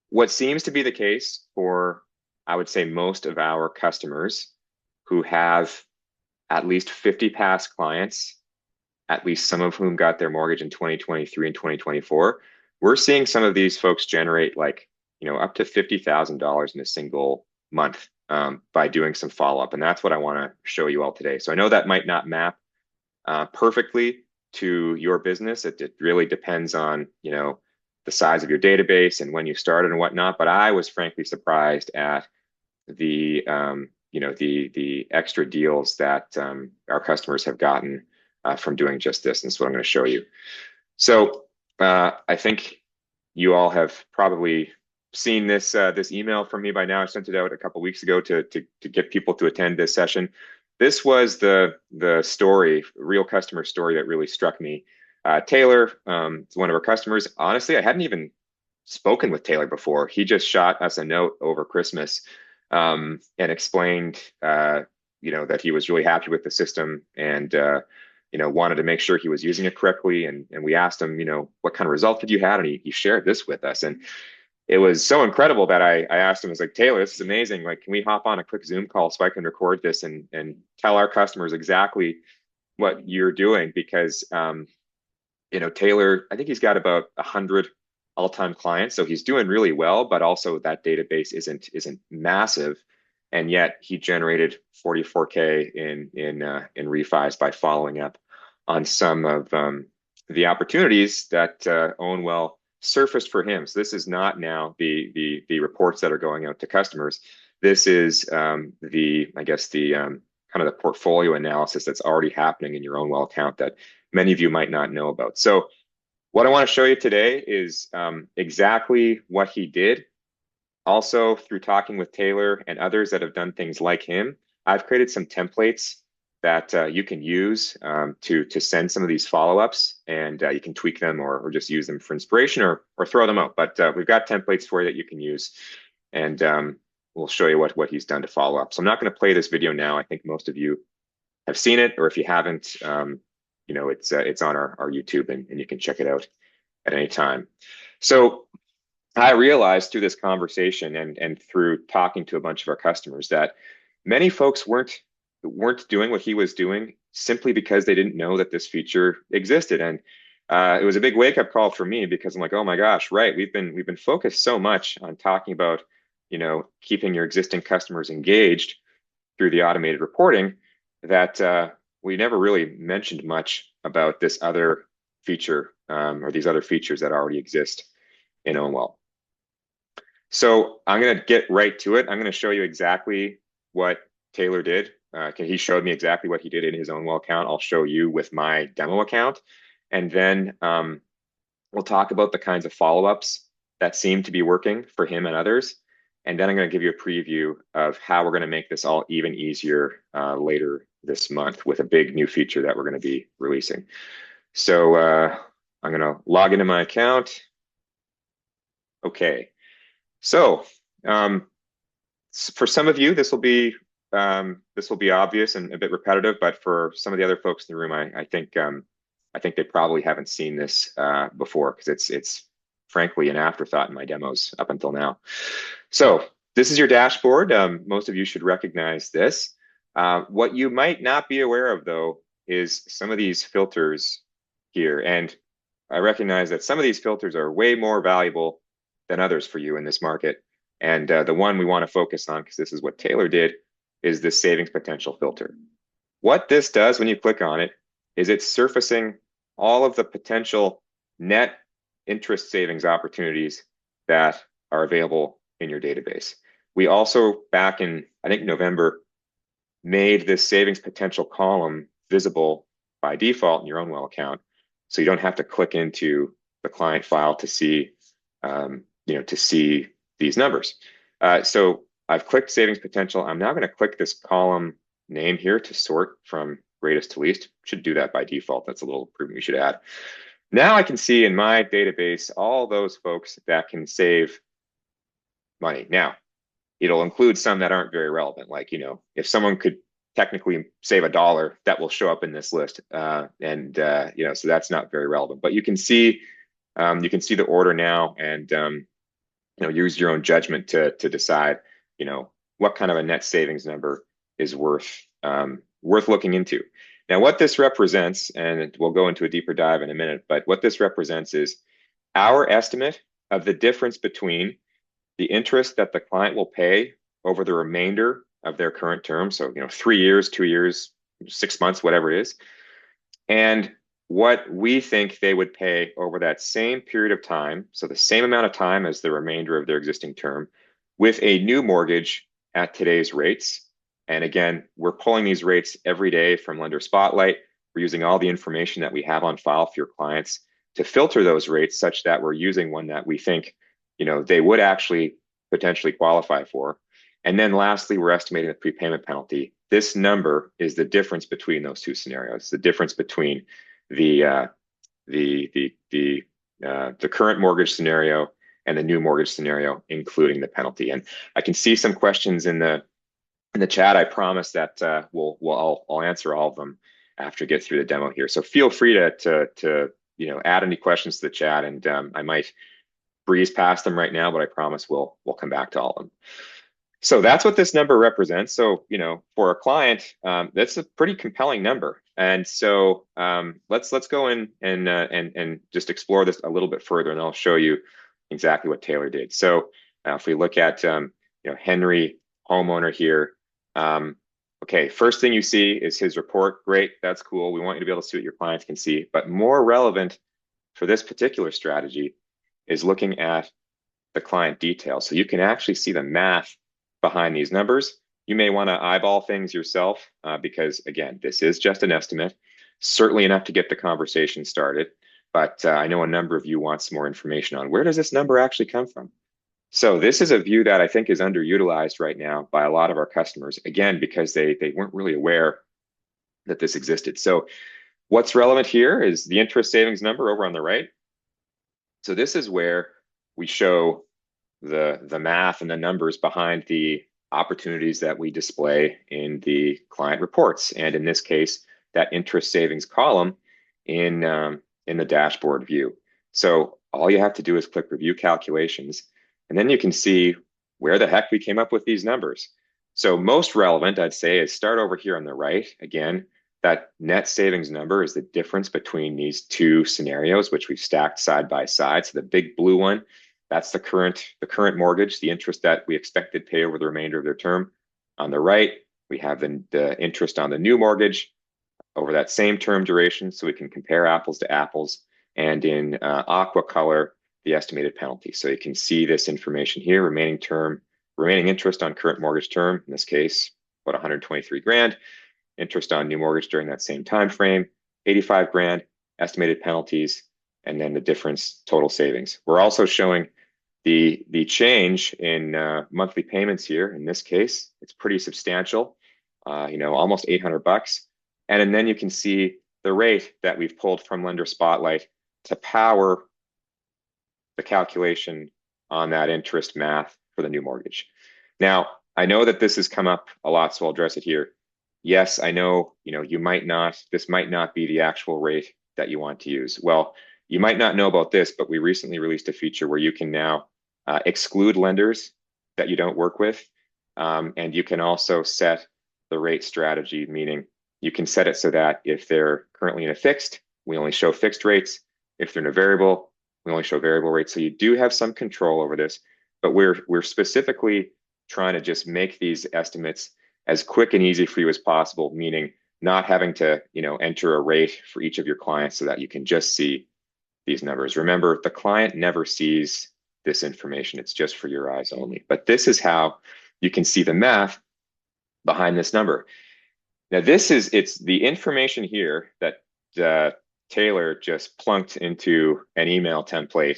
What seems to be the case for, I would say, most of our customers who have at least 50 past clients, at least some of whom got their mortgage in 2023 and 2024, we're seeing some of these folks generate like, up to $50,000 in a single month by doing some follow-up. And that's what I want to show you all today. So I know that might not map perfectly to your business. It really depends on, the size of your database and when you started and whatnot. But I was frankly surprised at the extra deals that our customers have gotten from doing just this. And that's what I'm going to show you. So I think you all have probably seen this email from me by now. I sent it out a couple weeks ago to get people to attend this session. This was the story, real customer story that really struck me. Taylor is one of our customers. Honestly, I hadn't even spoken with Taylor before. He just shot us a note over Christmas and explained, that he was really happy with the system and wanted to make sure he was using it correctly. And we asked him, what kind of results did you have? And he shared this with us. And it was so incredible that I asked him, I was like, Taylor, this is amazing. Like, can we hop on a quick Zoom call so I can record this and tell our customers exactly what you're doing? Because, Taylor, I think he's got about 100 all-time clients, so he's doing really well, but also that database isn't massive. And yet he generated 44K in refis by following up on some of the opportunities that Ownwell surfaced for him. So this is not now the reports that are going out to customers. This is the kind of the portfolio analysis that's already happening in your Ownwell account that many of you might not know about. So what I want to show you today is exactly what he did. Also, through talking with Taylor and others that have done things like him, I've created some templates that you can use to send some of these follow-ups, and you can tweak them or just use them for inspiration or throw them out. But we've got templates for you that you can use, and we'll show you what he's done to follow up. So I'm not going to play this video now. I think most of you have seen it, or if you haven't, it's on our YouTube and you can check it out at any time. So I realized through this conversation and through talking to a bunch of our customers that many folks weren't doing what he was doing simply because they didn't know that this feature existed. And it was a big wake-up call for me because I'm like, oh my gosh, right. We've been focused so much on talking about, keeping your existing customers engaged through the automated reporting that we never really mentioned much about this other feature or these other features that already exist in Ownwell. So I'm going to get right to it. I'm going to show you exactly what Taylor did. He showed me exactly what he did in his Ownwell account. I'll show you with my demo account. And then we'll talk about the kinds of follow-ups that seem to be working for him and others. And then I'm going to give you a preview of how we're going to make this all even easier later this month with a big new feature that we're going to be releasing. So I'm going to log into my account. Okay. So for some of you, this will be obvious and a bit repetitive, but for some of the other folks in the room, I think they probably haven't seen this before because it's frankly an afterthought in my demos up until now. So this is your dashboard. Most of you should recognize this. What you might not be aware of, though, is some of these filters here. And I recognize that some of these filters are way more valuable than others for you in this market. And the one we want to focus on, because this is what Taylor did, is the savings potential filter. What this does when you click on it is it's surfacing all of the potential net interest savings opportunities that are available in your database. We also, back in, I think, November, made this savings potential column visible by default in your Ownwell account. So you don't have to click into the client file to see, to see these numbers. So I've clicked savings potential. I'm now going to click this column name here to sort from greatest to least. Should do that by default. That's a little improvement we should add. Now I can see in my database all those folks that can save money. Now, it'll include some that aren't very relevant. Like, if someone could technically save $1, that will show up in this list. So that's not very relevant. But you can see the order now, and use your own judgment to decide, what kind of a net savings number is worth looking into. Now, what this represents, and we'll go into a deeper dive in a minute, but what this represents is our estimate of the difference between the interest that the client will pay over the remainder of their current term, so 3 years, 2 years, 6 months, whatever it is, and what we think they would pay over that same period of time, so the same amount of time as the remainder of their existing term, with a new mortgage at today's rates. And again, we're pulling these rates every day from Lender Spotlight. We're using all the information that we have on file for your clients to filter those rates such that we're using one that we think, they would actually potentially qualify for. And then lastly, we're estimating the prepayment penalty. This number is the difference between those two scenarios, the difference between the current mortgage scenario and the new mortgage scenario, including the penalty. And I can see some questions in the chat. I promise that I'll answer all of them after I get through the demo here. So feel free to add any questions to the chat, and I might breeze past them right now, but I promise we'll come back to all of them. So that's what this number represents. So, for a client, that's a pretty compelling number. And so let's go in and just explore this a little bit further, and I'll show you exactly what Taylor did. So if we look at Henry, homeowner here, okay, first thing you see is his report. Great, that's cool. We want you to be able to see what your clients can see. But more relevant for this particular strategy is looking at the client details. So you can actually see the math behind these numbers. You may want to eyeball things yourself because, again, this is just an estimate, certainly enough to get the conversation started. But I know a number of you want some more information on where does this number actually come from? So this is a view that I think is underutilized right now by a lot of our customers, again, because they weren't really aware that this existed. So what's relevant here is the interest savings number over on the right. So this is where we show the math and the numbers behind the opportunities that we display in the client reports. And in this case, that interest savings column in the dashboard view. So all you have to do is click review calculations, and then you can see where the heck we came up with these numbers. So most relevant, I'd say, is start over here on the right. Again, that net savings number is the difference between these two scenarios, which we've stacked side by side. So the big blue one, that's the current mortgage, the interest that we expected to pay over the remainder of their term. On the right, we have the interest on the new mortgage over that same term duration, so we can compare apples to apples. And in aqua color, the estimated penalty. So you can see this information here: remaining interest on current mortgage term, in this case, about 123 grand. Interest on new mortgage during that same time frame, 85 grand. Estimated penalties, and then the difference, total savings. We're also showing the change in monthly payments here. In this case, it's pretty substantial, almost $800. And then you can see the rate that we've pulled from Lender Spotlight to power the calculation on that interest math for the new mortgage. Now, I know that this has come up a lot, so I'll address it here. Yes, I know, this might not be the actual rate that you want to use. Well, you might not know about this, but we recently released a feature where you can now exclude lenders that you don't work with. And you can also set the rate strategy, meaning you can set it so that if they're currently in a fixed, we only show fixed rates. If they're in a variable, we only show variable rates. So you do have some control over this, but we're specifically trying to just make these estimates as quick and easy for you as possible, meaning not having to enter a rate for each of your clients so that you can just see these numbers. Remember, the client never sees this information. It's just for your eyes only. But this is how you can see the math behind this number. Now, it's the information here that Taylor just plunked into an email template,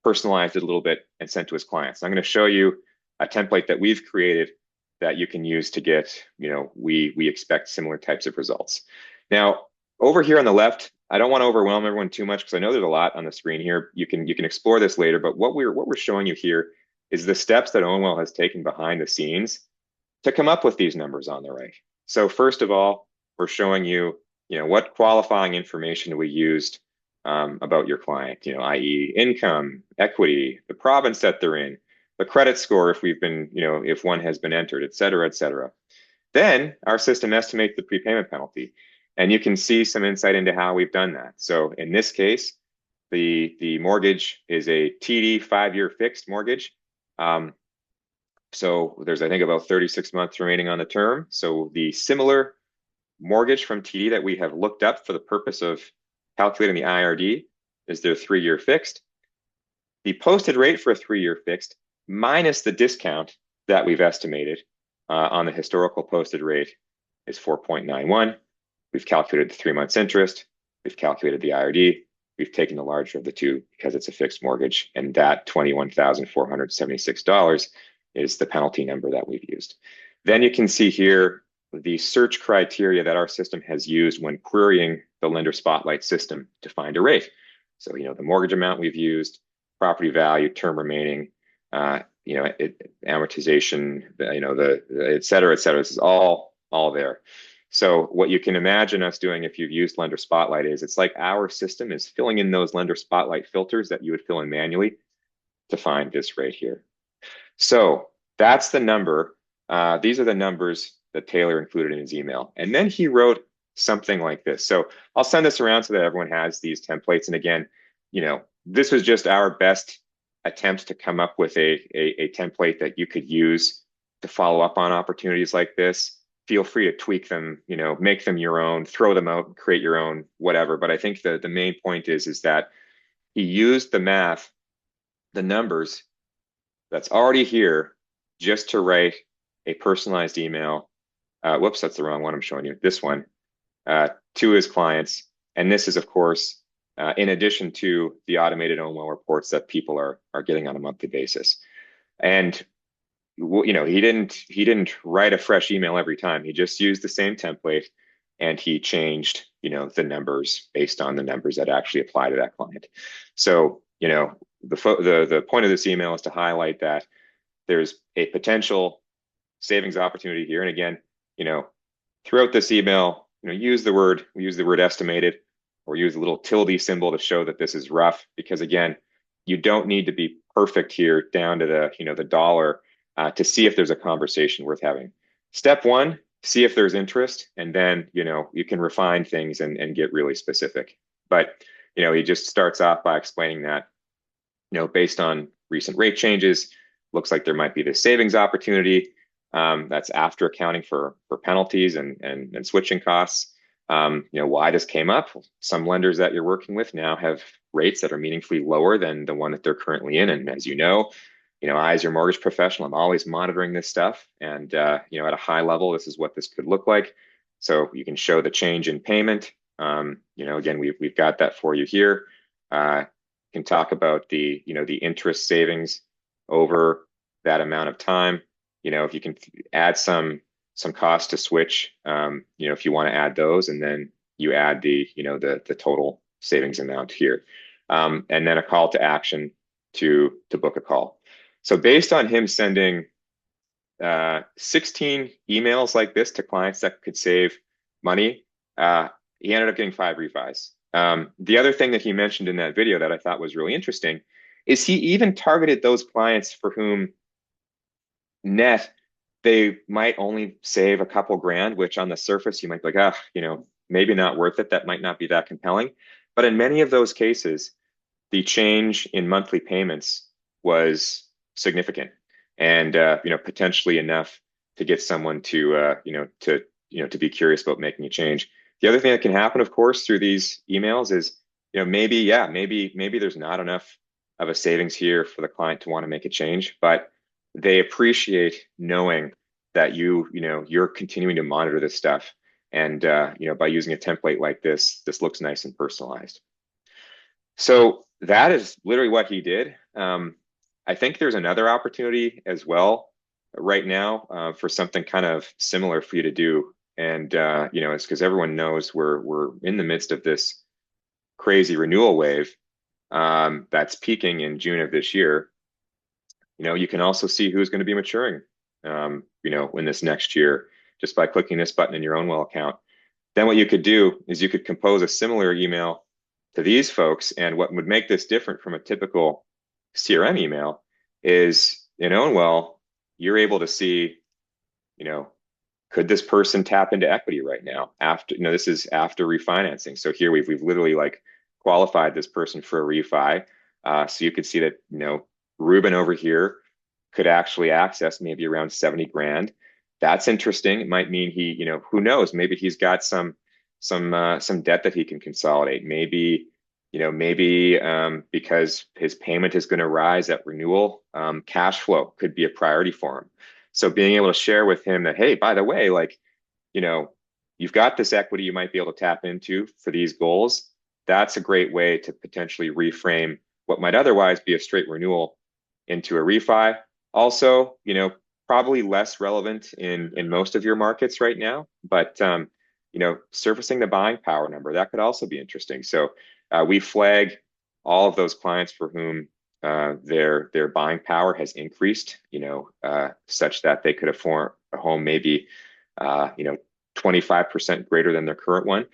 personalized it a little bit, and sent to his clients. I'm going to show you a template that we've created that you can use to get, we expect similar types of results. Now, over here on the left, I don't want to overwhelm everyone too much because I know there's a lot on the screen here. You can explore this later, but what we're showing you here is the steps that Ownwell has taken behind the scenes to come up with these numbers on the right. So first of all, we're showing you, what qualifying information we used about your client, i.e. income, equity, the province that they're in, the credit score if we've been, if one has been entered, et cetera, et cetera. Then our system estimates the prepayment penalty. And you can see some insight into how we've done that. So in this case, the mortgage is a TD 5-year fixed mortgage. So there's, I think, about 36 months remaining on the term. So the similar mortgage from TD that we have looked up for the purpose of calculating the IRD is their 3-year fixed. The posted rate for a 3-year fixed minus the discount that we've estimated on the historical posted rate is 4.91. We've calculated the 3 months interest. We've calculated the IRD. We've taken the larger of the two because it's a fixed mortgage, and that $21,476 is the penalty number that we've used. Then you can see here the search criteria that our system has used when querying the lender spotlight system to find a rate. So, the mortgage amount we've used, property value, term remaining, amortization, the et cetera, et cetera. This is all there. So what you can imagine us doing if you've used Lender Spotlight is it's like our system is filling in those Lender Spotlight filters that you would fill in manually to find this rate here. So that's the number. These are the numbers that Taylor included in his email. And then he wrote something like this. So I'll send this around so that everyone has these templates. And again, this was just our best attempt to come up with a template that you could use to follow up on opportunities like this. Feel free to tweak them, make them your own, throw them out, create your own, whatever. But I think the main point is that he used the math, the numbers that's already here just to write a personalized email. Whoops, that's the wrong one I'm showing you. This one to his clients. And this is, of course, in addition to the automated Ownwell reports that people are getting on a monthly basis. And he didn't write a fresh email every time. He just used the same template, and he changed the numbers based on the numbers that actually apply to that client. So the point of this email is to highlight that there's a potential savings opportunity here. And again, throughout this email, use the word estimated, or use a little tilde symbol to show that this is rough, because again, you don't need to be perfect here down to the dollar to see if there's a conversation worth having. Step one, see if there's interest, and then you can refine things and get really specific. But he just starts off by explaining that based on recent rate changes, looks like there might be this savings opportunity. That's after accounting for penalties and switching costs. Why this came up. Some lenders that you're working with now have rates that are meaningfully lower than the one that they're currently in. And as I, as your mortgage professional, I'm always monitoring this stuff. And, at a high level, this is what this could look like. So you can show the change in payment. Again, we've got that for you here. Can talk about the interest savings over that amount of time. If you can add some cost to switch, if you want to add those, and then you add the total savings amount here, and then a call to action to book a call. So based on him sending 16 emails like this to clients that could save money, he ended up getting 5 refis. The other thing that he mentioned in that video that I thought was really interesting is he even targeted those clients for whom net they might only save a couple grand, which on the surface you might be like, maybe not worth it. That might not be that compelling. But in many of those cases, the change in monthly payments was significant, and potentially enough to get someone to be curious about making a change. The other thing that can happen, of course, through these emails is, maybe there's not enough of a savings here for the client to want to make a change, but they appreciate knowing that you're continuing to monitor this stuff, and by using a template like this looks nice and personalized. So that is literally what he did. I think there's another opportunity as well right now for something kind of similar for you to do, and it's because everyone knows we're in the midst of this crazy renewal wave that's peaking in June of this year. You can also see who's going to be maturing, in this next year just by clicking this button in your Ownwell account. Then what you could do is you could compose a similar email to these folks. And what would make this different from a typical CRM email is in Ownwell, you're able to see, you know, could this person tap into equity right now after, this is after refinancing. So here we've literally like qualified this person for a refi. So you could see that, Ruben over here could actually access maybe around 70 grand. That's interesting. It might mean he, who knows, maybe he's got some debt that he can consolidate. Maybe because his payment is going to rise at renewal, cash flow could be a priority for him. So being able to share with him that, hey, by the way, like, you know, you've got this equity you might be able to tap into for these goals. That's a great way to potentially reframe what might otherwise be a straight renewal into a refi. Also, probably less relevant in most of your markets right now, but surfacing the buying power number, that could also be interesting. So we flag all of those clients for whom their buying power has increased, such that they could afford a home maybe 25% greater than their current one.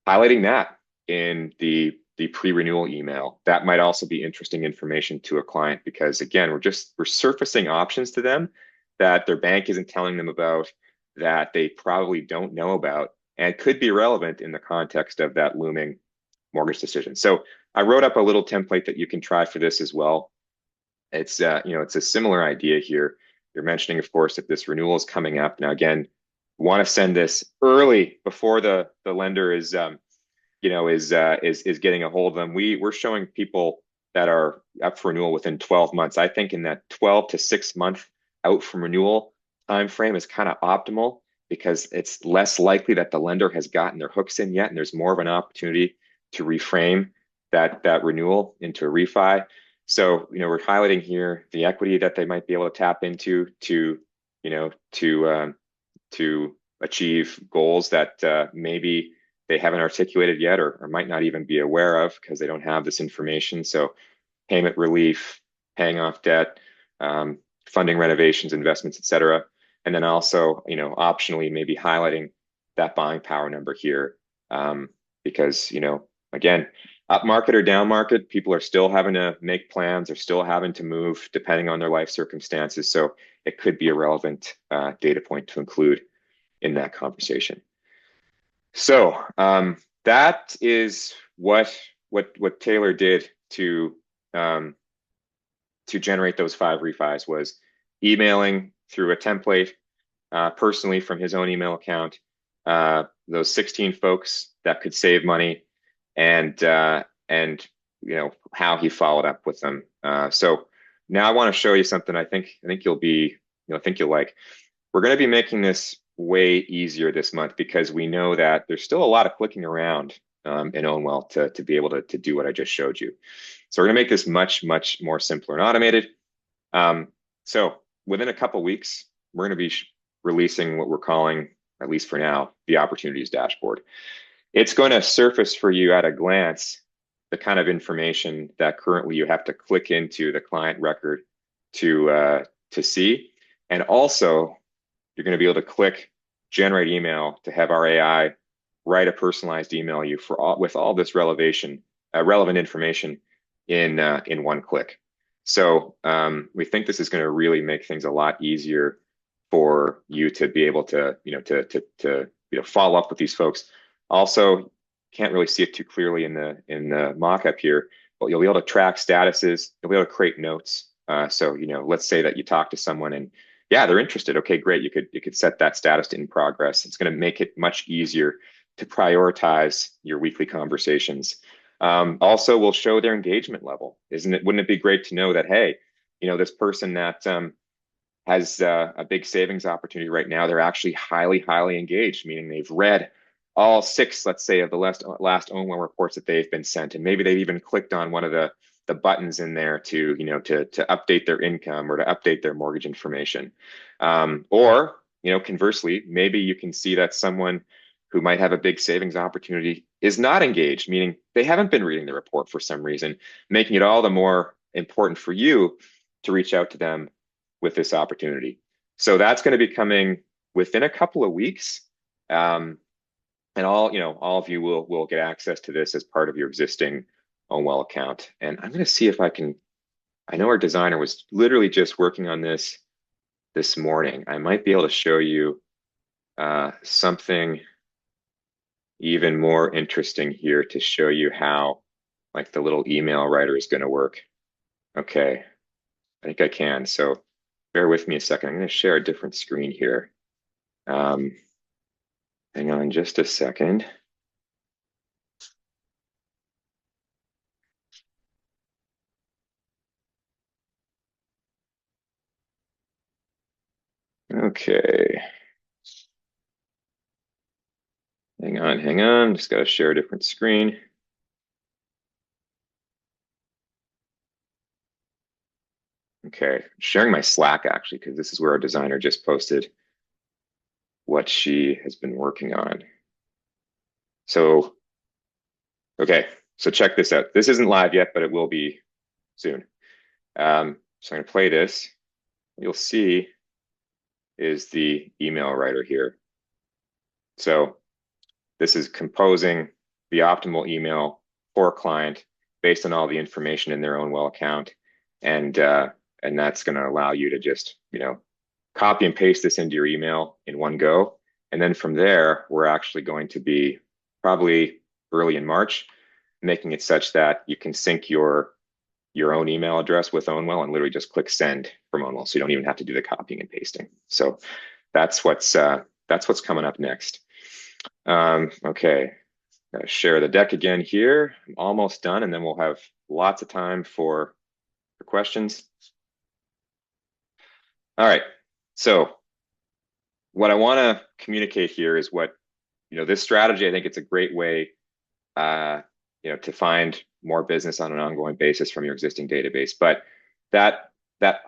Highlighting that in the pre-renewal email, that might also be interesting information to a client, because again, we're surfacing options to them that their bank isn't telling them about, that they probably don't know about, and could be relevant in the context of that looming mortgage decision. So I wrote up a little template that you can try for this as well. It's it's a similar idea here. You're mentioning, of course, that this renewal is coming up. Now, again, want to send this early before the lender is getting a hold of them. We're showing people that are up for renewal within 12 months. I think in that 12 to 6 month out from renewal time frame is kind of optimal, because it's less likely that the lender has gotten their hooks in yet, and there's more of an opportunity to reframe that renewal into a refi. So, we're highlighting here the equity that they might be able to tap into to achieve goals that maybe they haven't articulated yet, or might not even be aware of because they don't have this information. So payment relief, paying off debt, funding renovations, investments, et cetera. And then also, optionally maybe highlighting that buying power number here, because, again, up market or down market, people are still having to make plans, they're still having to move depending on their life circumstances. So it could be a relevant data point to include in that conversation. So that is what Taylor did to generate those 5 refis, was emailing through a template personally from his own email account, those 16 folks that could save money, and how he followed up with them. So now I want to show you something I think you'll like. We're going to be making this way easier this month, because we know that there's still a lot of clicking around in Ownwell to be able to do what I just showed you. So we're going to make this much, much more simpler and automated. So within a couple weeks, we're going to be releasing what we're calling, at least for now, the opportunities dashboard. It's going to surface for you at a glance the kind of information that currently you have to click into the client record to see. And also, you're going to be able to click generate email to have our AI write a personalized email you with all this relevant information in one click. So we think this is going to really make things a lot easier for you to be able to follow up with these folks. Also, can't really see it too clearly in the mock-up here, but you'll be able to track statuses. You'll be able to create notes. So let's say that you talk to someone and yeah, they're interested. Okay, great. You could set that status to in progress. It's going to make it much easier to prioritize your weekly conversations. Also, we'll show their engagement level. Wouldn't it be great to know that, hey, this person that has a big savings opportunity right now, they're actually highly, highly engaged, meaning they've read all 6, let's say, of the last Ownwell reports that they've been sent, and maybe they've even clicked on one of the buttons in there to update their income or to update their mortgage information. Or conversely, maybe you can see that someone who might have a big savings opportunity is not engaged, meaning they haven't been reading the report for some reason, making it all the more important for you to reach out to them with this opportunity. So that's going to be coming within a couple of weeks. And all of you will get access to this as part of your existing Ownwell account. And I'm going to see if I can. I know our designer was literally just working on this morning. I might be able to show you something even more interesting here to show you how like the little email writer is going to work. Okay, I think I can. So bear with me a second. I'm going to share a different screen here. Um, hang on just a second. Okay, hang on. Just got to share a different screen. Okay, sharing my Slack actually, because this is where our designer just posted what she has been working on. So, okay, so check this out. This isn't live yet, but it will be soon. So I'm gonna play this. You'll see is the email writer here. So this is composing the optimal email for a client based on all the information in their Ownwell account. And that's going to allow you to just, copy and paste this into your email in one go. And then from there, we're actually going to be probably early in March, making it such that you can sync your own email address with Ownwell and literally just click send from Ownwell. So you don't even have to do the copying and pasting. So that's what's coming up next. Okay, gotta share the deck again here. I'm almost done, and then we'll have lots of time for questions. All right, so what I want to communicate here is what, this strategy, I think it's a great way, to find more business on an ongoing basis from your existing database. But that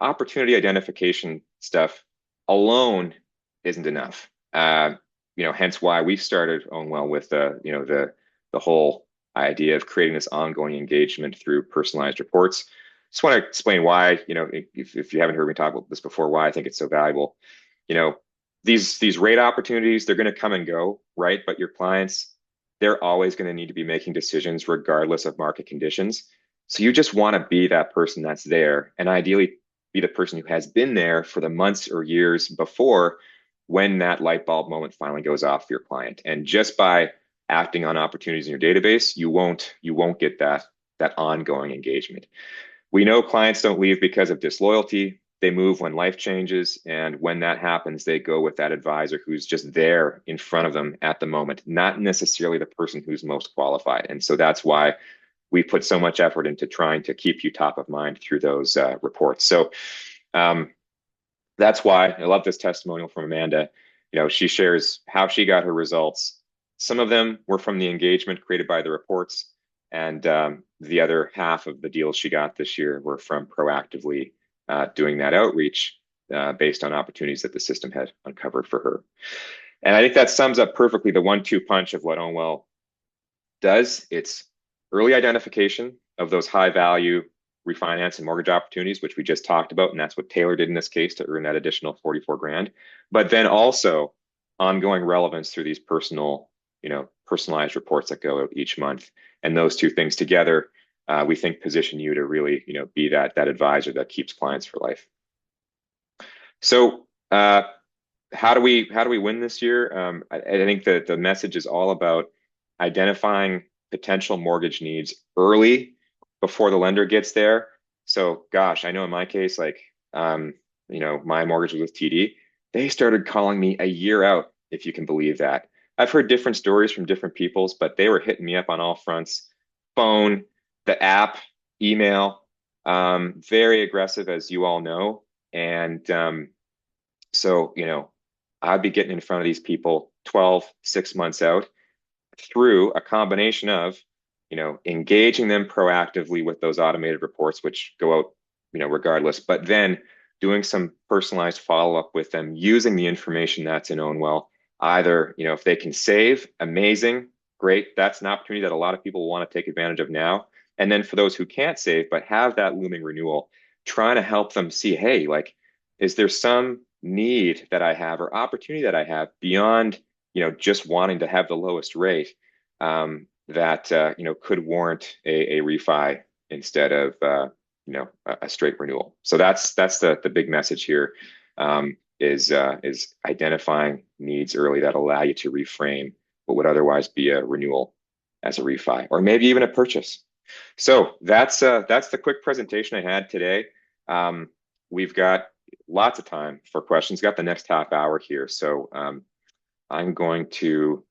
opportunity identification stuff alone isn't enough. Hence why we started Ownwell with the whole idea of creating this ongoing engagement through personalized reports. Just want to explain why, if you haven't heard me talk about this before, why I think it's so valuable. These rate opportunities, they're going to come and go, right? But your clients, they're always going to need to be making decisions regardless of market conditions. So you just want to be that person that's there, and ideally be the person who has been there for the months or years before when that light bulb moment finally goes off for your client. And just by acting on opportunities in your database, you won't get that ongoing engagement. We know clients don't leave because of disloyalty. They move when life changes. And when that happens, they go with that advisor who's just there in front of them at the moment, not necessarily the person who's most qualified. And so that's why we put so much effort into trying to keep you top of mind through those reports. So that's why I love this testimonial from Amanda. She shares how she got her results. Some of them were from the engagement created by the reports, and the other half of the deals she got this year were from proactively doing that outreach based on opportunities that the system had uncovered for her. And I think that sums up perfectly the 1-2 punch of what Ownwell does. It's early identification of those high value refinance and mortgage opportunities, which we just talked about, and that's what Taylor did in this case to earn that additional 44 grand. But then also ongoing relevance through these personalized reports that go out each month. And those two things together, we think position you to really, be that advisor that keeps clients for life. So how do we win this year? I think that the message is all about identifying potential mortgage needs early before the lender gets there. So, gosh, I know in my case, my mortgage was with TD. They started calling me a year out, if you can believe that. I've heard different stories from different peoples, but they were hitting me up on all fronts: phone, the app, email, very aggressive, as you all know. And so, I'd be getting in front of these people 6 months out through a combination of, engaging them proactively with those automated reports, which go out, regardless, but then doing some personalized follow-up with them using the information that's in Ownwell. Either, if they can save, amazing, great. That's an opportunity that a lot of people want to take advantage of now. And then for those who can't save, but have that looming renewal, trying to help them see, hey, is there some need that I have or opportunity that I have beyond just wanting to have the lowest rate, that could warrant a refi instead of a straight renewal. So that's the big message here, is identifying needs early that allow you to reframe what would otherwise be a renewal as a refi, or maybe even a purchase. So that's the quick presentation I had today. We've got lots of time for questions. Got the next half hour here, so I'm going to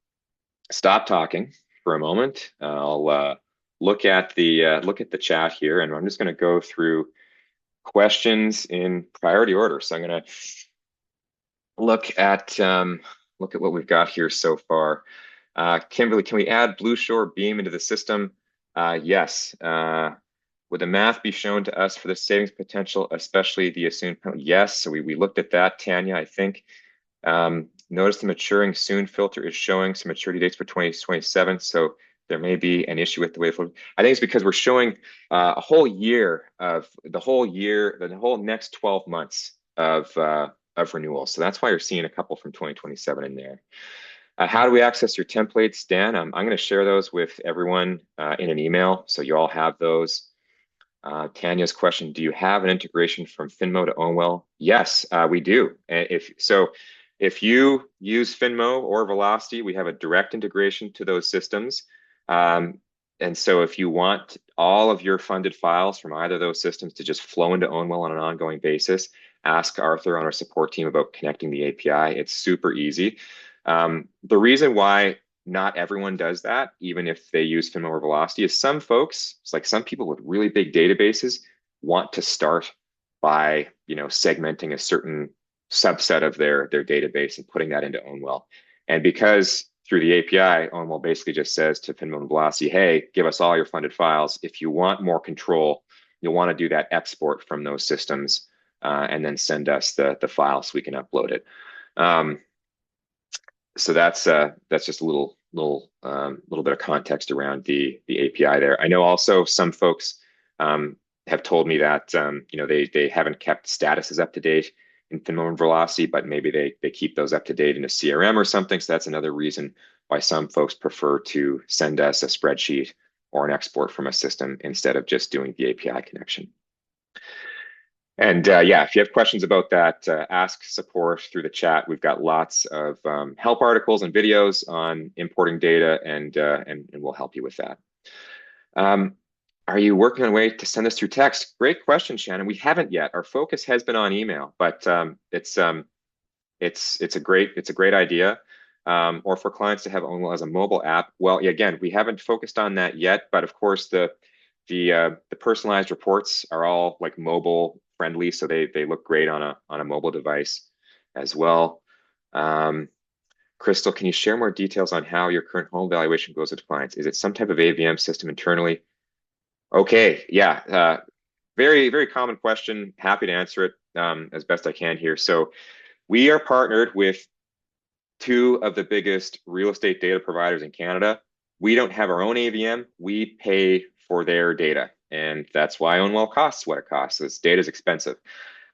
stop talking for a moment. I'll look at the chat here, and I'm just going to go through questions in priority order. So I'm going to look at what we've got here so far. Kimberly, can we add Blue Shore Beam into the system? Yes. Would the math be shown to us for the savings potential, especially the assumed penalty? Yes. So we looked at that, Tanya, I think. Notice the maturing soon filter is showing some maturity dates for 2027. So there may be an issue with the way I think it's because we're showing a whole year of the whole next 12 months of renewal. So that's why you're seeing a couple from 2027 in there. How do we access your templates, Dan? I'm going to share those with everyone in an email, so you all have those. Tanya's question, do you have an integration from Finmo to Ownwell? Yes, we do. And if you use Finmo or Velocity, we have a direct integration to those systems. And so if you want all of your funded files from either of those systems to just flow into Ownwell on an ongoing basis, ask Arthur on our support team about connecting the API. It's super easy. The reason why not everyone does that, even if they use Finmo or Velocity, is some folks, it's like some people with really big databases, want to start by segmenting a certain subset of their database and putting that into Ownwell. And because through the API, Ownwell basically just says to Finmo and Velocity, hey, give us all your funded files. If you want more control, you'll want to do that export from those systems and then send us the file so we can upload it. So that's just a little bit of context around the API there. I know also some folks have told me that they haven't kept statuses up to date in Finmo and Velocity, but maybe they keep those up to date in a CRM or something. So that's another reason why some folks prefer to send us a spreadsheet or an export from a system instead of just doing the API connection. And yeah, if you have questions about that, ask support through the chat. We've got lots of help articles and videos on importing data, and we'll help you with that. Are you working on a way to send this through text? Great question, Shannon. We haven't yet. Our focus has been on email, but it's a great idea. Or for clients to have Ownwell as a mobile app. Well, again, we haven't focused on that yet, but of course the personalized reports are all like mobile friendly, so they look great on a mobile device as well. Crystal, can you share more details on how your current home valuation goes with clients? Is it some type of AVM system internally? Okay, yeah, very, very common question. Happy to answer it as best I can here. So we are partnered with two of the biggest real estate data providers in Canada. We don't have our own AVM. We pay for their data, and that's why Ownwell costs what it costs. This data is expensive.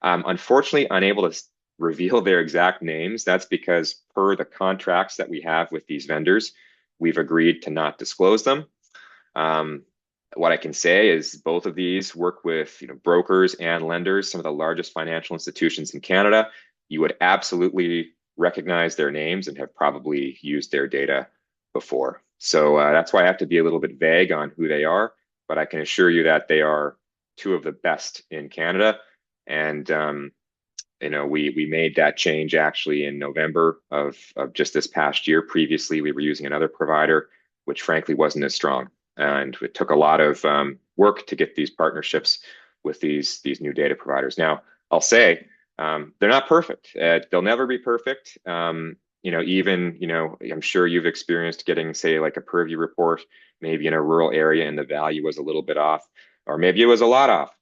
Unfortunately, unable to reveal their exact names. That's because per the contracts that we have with these vendors, we've agreed to not disclose them. What I can say is both of these work with brokers and lenders, some of the largest financial institutions in Canada. You would absolutely recognize their names and have probably used their data before. So that's why I have to be a little bit vague on who they are, but I can assure you that they are two of the best in Canada. And we made that change actually in November of just this past year. Previously, we were using another provider, which frankly wasn't as strong. And it took a lot of work to get these partnerships with these new data providers. Now, I'll say they're not perfect. They'll never be perfect. I'm sure you've experienced getting, say, like a purview report, maybe in a rural area, and the value was a little bit off, or maybe it was a lot off.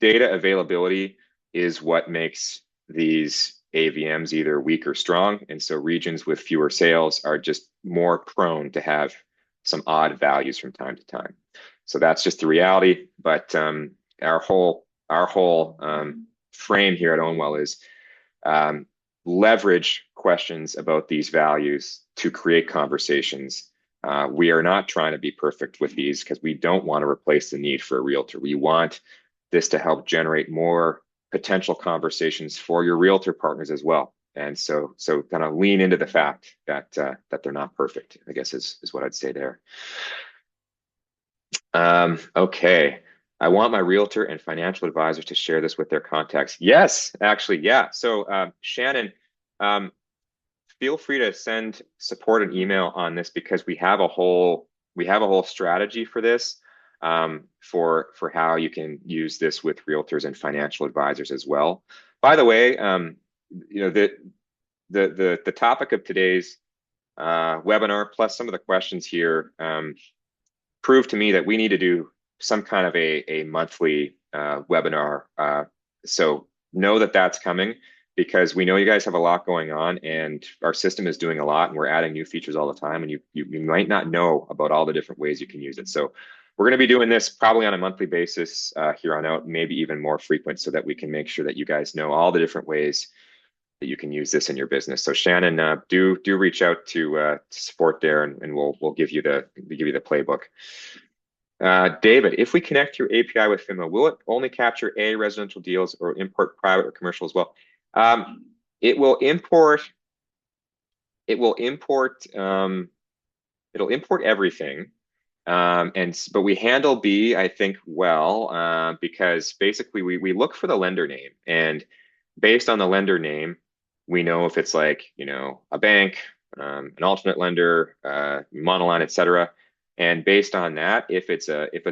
Data availability is what makes these AVMs either weak or strong, and so regions with fewer sales are just more prone to have some odd values from time to time. So that's just the reality. But our whole frame here at Ownwell is leverage questions about these values to create conversations. We are not trying to be perfect with these because we don't want to replace the need for a realtor. We want this to help generate more potential conversations for your realtor partners as well. And so kind of lean into the fact that that they're not perfect, I guess is what I'd say there. Okay. I want my realtor and financial advisors to share this with their contacts. Yes, actually, yeah. So Shannon, um, feel free to send support an email on this because we have a whole strategy for this, for how you can use this with realtors and financial advisors as well. By the way, you know, the topic of today's webinar plus some of the questions here prove to me that we need to do some kind of a monthly webinar. So know that that's coming because we know you guys have a lot going on and our system is doing a lot and we're adding new features all the time and you might not know about all the different ways you can use it. So we're going to be doing this probably on a monthly basis here on out, maybe even more frequent so that we can make sure that you guys know all the different ways that you can use this in your business. So Shannon, do reach out to support there and we'll give you the playbook. David, if we connect your API with FINMA, will it only capture A, residential deals or import private or commercial as well? It will import it'll import everything. But we handle B, I think, well, because basically we look for the lender name, and based on the lender name, we know if it's like, you know, a bank, an alternate lender, monoline, et cetera. And based on that, if it's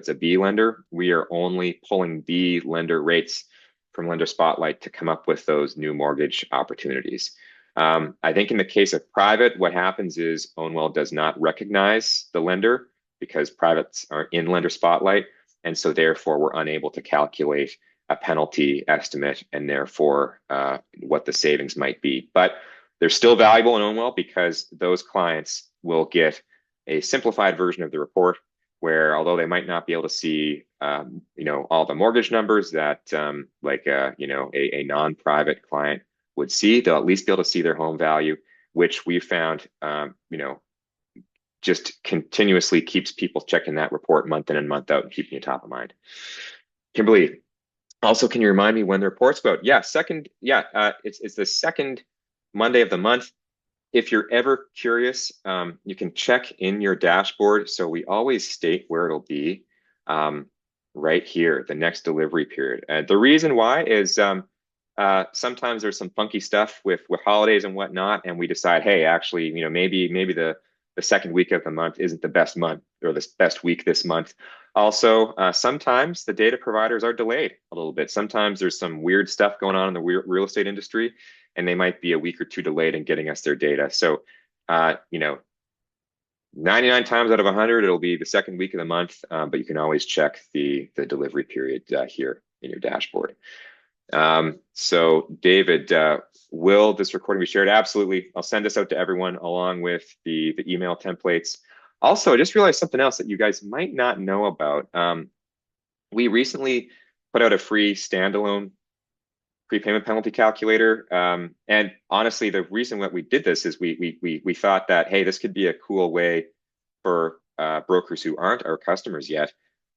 a B lender, we are only pulling B lender rates from Lender Spotlight to come up with those new mortgage opportunities. I think in the case of private, what happens is Ownwell does not recognize the lender because privates are in Lender Spotlight, and so therefore we're unable to calculate a penalty estimate and therefore what the savings might be. But they're still valuable in Ownwell because those clients will get a simplified version of the report where although they might not be able to see you know, all the mortgage numbers that like you know, a non-private client would see, they'll at least be able to see their home value, which we found you know, just continuously keeps people checking that report month in and month out and keeping you top of mind. Kimberly, also, can you remind me when the report's about? Yeah, it's the second Monday of the month. If you're ever curious, you can check in your dashboard. So we always state where it'll be right here, the next delivery period. And the reason why is sometimes there's some funky stuff with holidays and whatnot, and we decide, hey, actually, you know, maybe the second week of the month isn't the best month or the best week this month. Also, sometimes the data providers are delayed a little bit. Sometimes there's some weird stuff going on in the real estate industry, and they might be a week or two delayed in getting us their data. So, you know, 99 times out of 100, it'll be the second week of the month, but you can always check the delivery period here in your dashboard. So David, will this recording be shared? Absolutely. I'll send this out to everyone along with the email templates. Also, I just realized something else that you guys might not know about. We recently put out a free standalone prepayment penalty calculator. And honestly, the reason that we did this is we thought that, hey, this could be a cool way for brokers who aren't our customers yet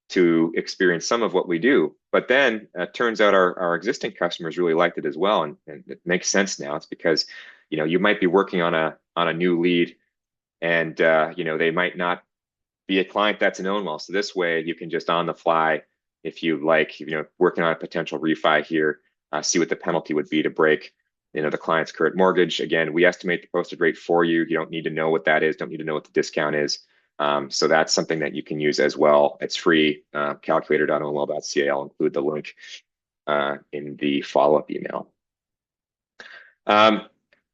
to experience some of what we do. But then it turns out our existing customers really liked it as well. And it makes sense now. It's because, you know, you might be working on a new lead and, you know, they might not be a client that's an Ownwell. So this way you can just on the fly, if you like, you know, working on a potential refi here, see what the penalty would be to break, you know, the client's current mortgage. Again, we estimate the posted rate for you. You don't need to know what that is. Don't need to know what the discount is. So that's something that you can use as well. It's free, calculator.ownwell.ca. I'll include the link in the follow-up email.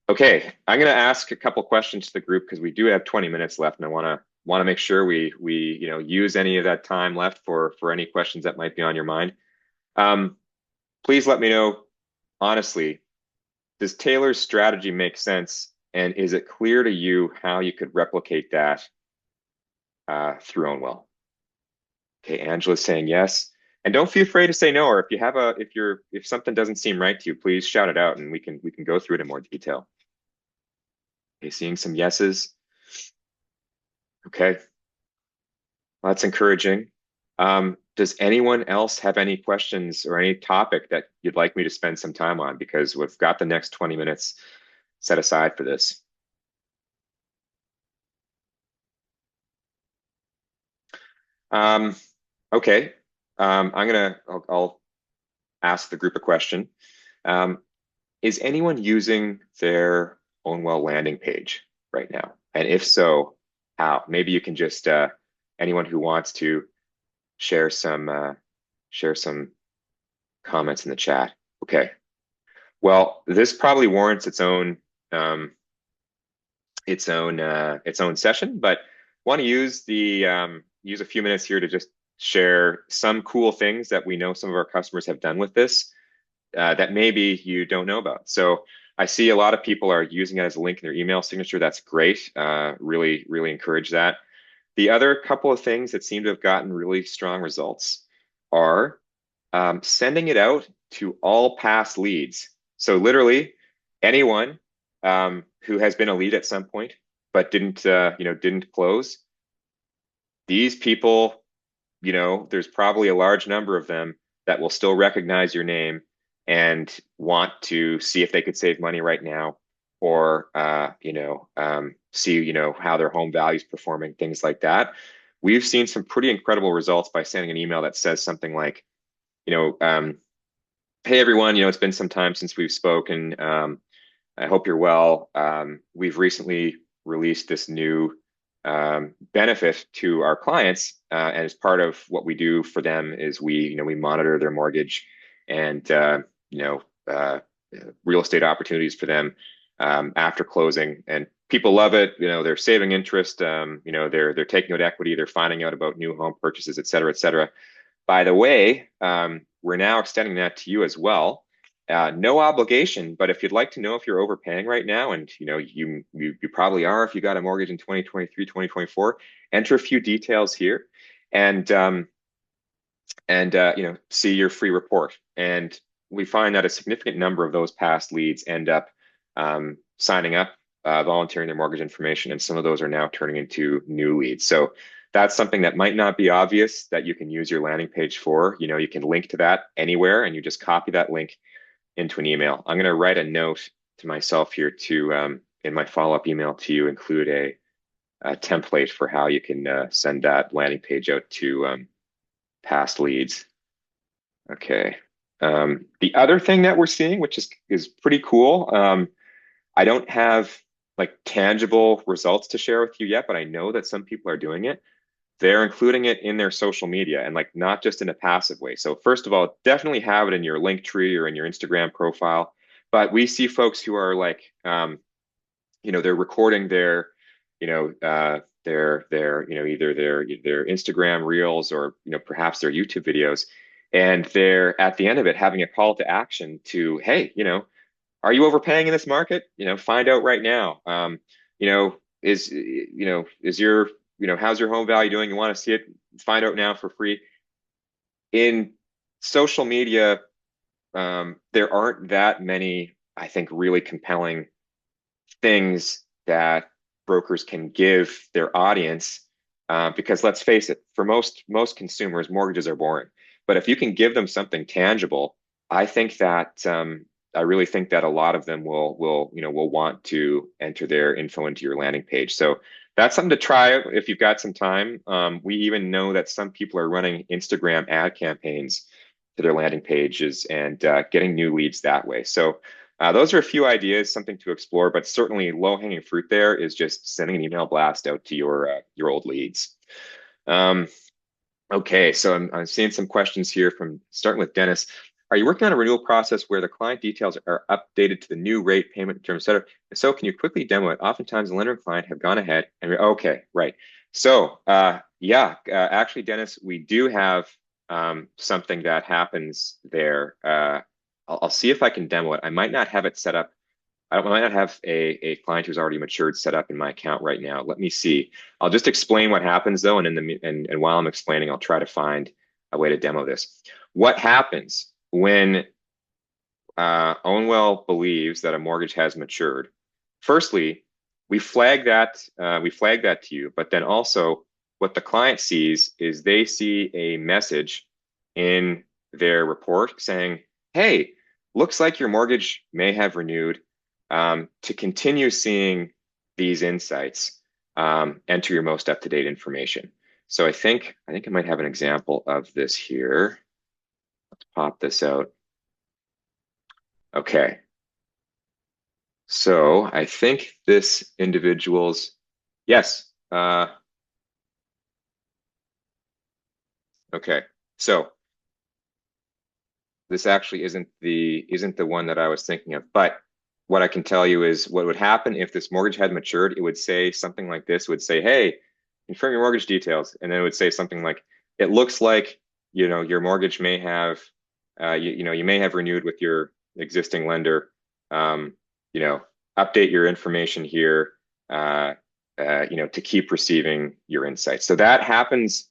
Okay, I'm going to ask a couple questions to the group because we do have 20 minutes left, and I want to make sure we you know, use any of that time left for any questions that might be on your mind. Please let me know, honestly, does Taylor's strategy make sense? And is it clear to you how you could replicate that through Ownwell? Okay, Angela's saying yes. And don't feel afraid to say no, or if you have if something doesn't seem right to you, please shout it out and we can go through it in more detail. Okay, seeing some yeses. Okay, well, that's encouraging. Does anyone else have any questions or any topic that you'd like me to spend some time on? Because we've got the next 20 minutes set aside for this. Um, okay, I'll ask the group a question. Um, is anyone using their Ownwell landing page right now? And if so, how? Maybe you can just anyone who wants to share some comments in the chat. Okay. Well, this probably warrants um, its own session, but want to use the use a few minutes here to just share some cool things that we know some of our customers have done with this that maybe you don't know about. So I see a lot of people are using it as a link in their email signature. That's great. Really, really encourage that. The other couple of things that seem to have gotten really strong results are sending it out to all past leads. So literally anyone who has been a lead at some point but didn't close. These people, there's probably a large number of them that will still recognize your name and want to see if they could save money right now or see how their home value is performing, things like that. We've seen some pretty incredible results by sending an email that says something like, you know, um, hey everyone, it's been some time since we've spoken. I hope you're well. We've recently released this new benefit to our clients, and as part of what we do for them is we monitor their mortgage and you know, uh, real estate opportunities for them after closing. And people love it. They're saving interest. They're taking out equity. They're finding out about new home purchases, et cetera, et cetera. By the way, we're now extending that to you as well. No obligation, but if you'd like to know if you're overpaying right now, and you probably are if you got a mortgage in 2023, 2024, enter a few details here and see your free report. And we find that a significant number of those past leads end up signing up, volunteering their mortgage information, and some of those are now turning into new leads. So that's something that might not be obvious that you can use your landing page for. You can link to that anywhere, and you just copy that link into an email. I'm going to write a note to myself here to, in my follow-up email to you, include a template for how you can send that landing page out to past leads. Okay. The other thing that we're seeing, which is pretty cool, I don't have like tangible results to share with you yet, but I know that some people are doing it. They're including it in their social media and like not just in a passive way. So first of all, definitely have it in your link tree or in your Instagram profile. But we see folks who are like, they're recording their, either their Instagram reels or perhaps their YouTube videos, and they're at the end of it having a call to action to, hey, are you overpaying in this market? Find out right now. Is your how's your home value doing? You want to see it? Find out now for free. In social media, there aren't that many, I think, really compelling things that brokers can give their audience, because let's face it, for most consumers, mortgages are boring. But if you can give them something tangible, I think that I really think that a lot of them will want to enter their info into your landing page. So that's something to try if you've got some time. We even know that some people are running Instagram ad campaigns to their landing pages and getting new leads that way. So those are a few ideas, something to explore, but certainly low-hanging fruit there is just sending an email blast out to your old leads. Okay, so I'm seeing some questions here from starting with Dennis. Are you working on a renewal process where the client details are updated to the new rate, payment terms, et cetera? If so, can you quickly demo it? Oftentimes, the lender and client have gone ahead and okay, right. So actually, Dennis, we do have something that happens there. I'll see if I can demo it. I might not have it set up. I might not have a client who's already matured set up in my account right now. Let me see. I'll just explain what happens though, and while I'm explaining, I'll try to find a way to demo this. What happens when Ownwell believes that a mortgage has matured? Firstly, we flag that to you, but then also what the client sees is they see a message in their report saying, hey, looks like your mortgage may have renewed. To continue seeing these insights, enter your most up-to-date information. So I think I might have an example of this here. Let's pop this out. Okay. So I think this individual's, yes. Okay. So this actually isn't the one that I was thinking of. But what I can tell you is what would happen if this mortgage had matured, it would say something like this. It would say, hey, confirm your mortgage details. And then it would say something like, it looks like, your mortgage may have, you may have renewed with your existing lender. Um, you know, update your information here, to keep receiving your insights. So that happens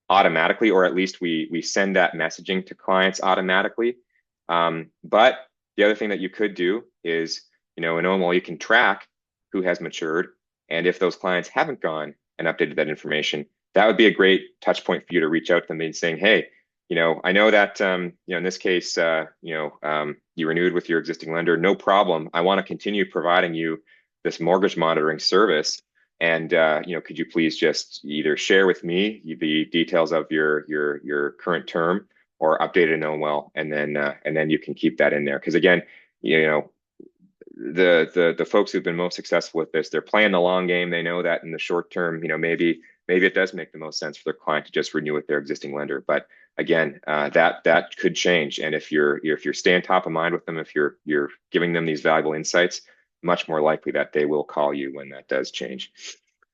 automatically, or at least we send that messaging to clients automatically. But the other thing that you could do is, in Ownwell, you can track who has matured, and if those clients haven't gone and updated that information, that would be a great touch point for you to reach out to them and saying, hey, I know that in this case, you renewed with your existing lender, no problem. I want to continue providing you this mortgage monitoring service. And could you please just either share with me the details of your current term or update it in Ownwell, and then you can keep that in there. Because again, the folks who've been most successful with this, they're playing the long game. They know that in the short term, maybe it does make the most sense for their client to just renew with their existing lender. But again, that could change. And if you're staying top of mind with them, if you're giving them these valuable insights, much more likely that they will call you when that does change.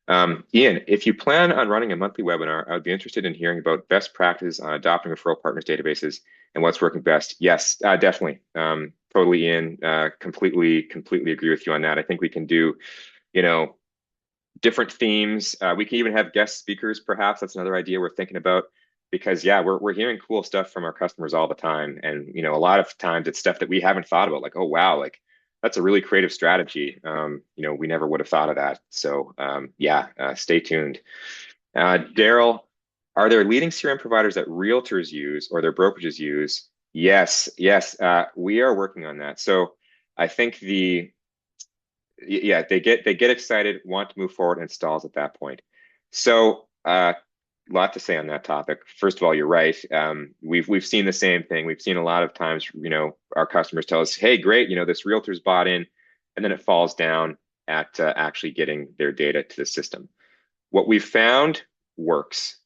Ian, if you plan on running a monthly webinar, I would be interested in hearing about best practices on adopting referral partners databases and what's working best. Yes, definitely. Totally, Ian. Completely agree with you on that. I think we can do, different themes. We can even have guest speakers, perhaps. That's another idea we're thinking about. Because yeah, we're hearing cool stuff from our customers all the time, and a lot of times it's stuff that we haven't thought about. Like, oh wow, like that's a really creative strategy. We never would have thought of that. So stay tuned. Daryl, are there leading CRM providers that realtors use or their brokerages use? Yes, yes, we are working on that. So I think they get excited, want to move forward, and stalls at that point. So lot to say on that topic. First of all, you're right. We've seen the same thing. We've seen a lot of times, our customers tell us, "Hey, great, this realtor's bought in," and then it falls down at actually getting their data to the system. What we've found works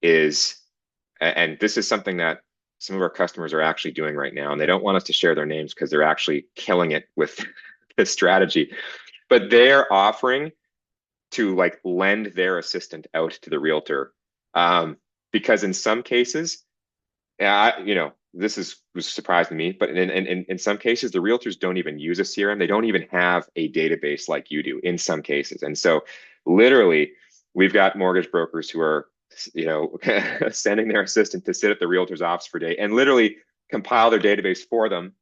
is, and this is something that some of our customers are actually doing right now, and they don't want us to share their names because they're actually killing it with this strategy, but they're offering to like lend their assistant out to the realtor, because in some cases, this was surprising to me, but in some cases, the realtors don't even use a CRM. They don't even have a database like you do in some cases. And so literally, we've got mortgage brokers who are, sending their assistant to sit at the realtor's office for a day and literally compile their database for them,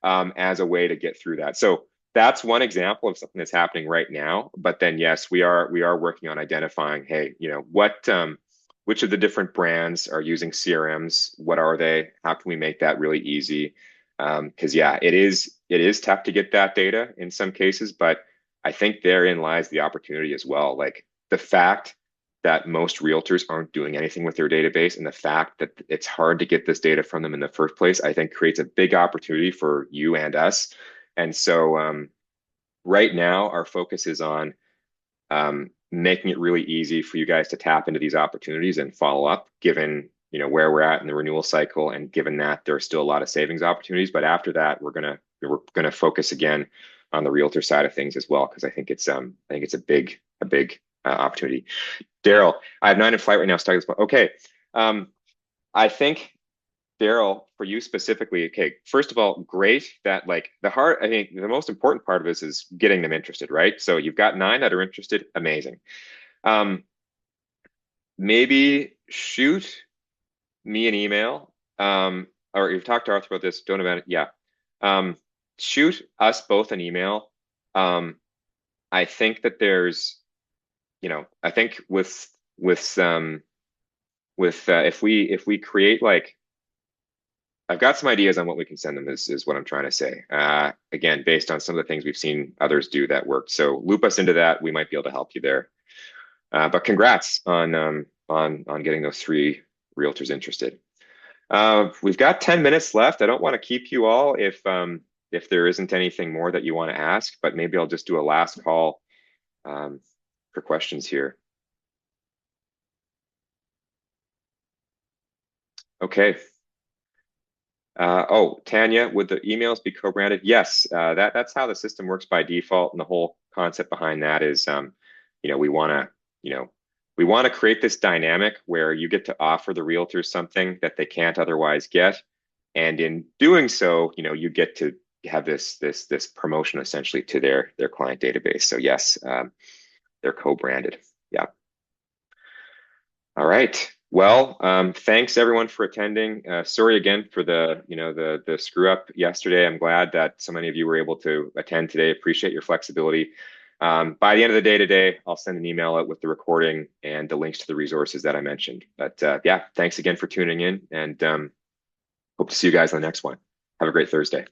as a way to get through that. So that's one example of something that's happening right now. But then, yes, we are working on identifying, hey, which of the different brands are using CRMs? What are they? How can we make that really easy? Because it is tough to get that data in some cases, but I think therein lies the opportunity as well. Like the fact that most realtors aren't doing anything with their database, and the fact that it's hard to get this data from them in the first place, I think creates a big opportunity for you and us. And so right now, our focus is on making it really easy for you guys to tap into these opportunities and follow up, given where we're at in the renewal cycle, and given that there are still a lot of savings opportunities. But after that, we're gonna focus again on the realtor side of things as well, because I think it's a big opportunity. Daryl, I have 9 in flight right now. Starting this. Okay, I think, Daryl, for you specifically, okay, first of all, great that like I think the most important part of this is getting them interested, right? So you've got 9 that are interested, amazing. Maybe shoot me an email, or you've talked to Arthur about this, don't about it, yeah. Shoot us both an email, I think that there's, I think if we create like, I've got some ideas on what we can send them is what I'm trying to say. Again, based on some of the things we've seen others do that worked. So loop us into that. We might be able to help you there. But congrats on getting those 3 realtors interested. We've got 10 minutes left. I don't want to keep you all if there isn't anything more that you want to ask, but maybe I'll just do a last call um, for questions here. Okay. Oh, Tanya, would the emails be co-branded? Yes, that's how the system works by default, and the whole concept behind that is, you know, we want to, you know, we want to create this dynamic where you get to offer the realtors something that they can't otherwise get, and in doing so, you get to have this promotion essentially to their client database. So yes, they're co-branded. Yeah. All right. Well, thanks everyone for attending. Sorry again for the screw up yesterday. I'm glad that so many of you were able to attend today. Appreciate your flexibility. By the end of the day today, I'll send an email out with the recording and the links to the resources that I mentioned. But yeah, thanks again for tuning in, and hope to see you guys on the next one. Have a great Thursday.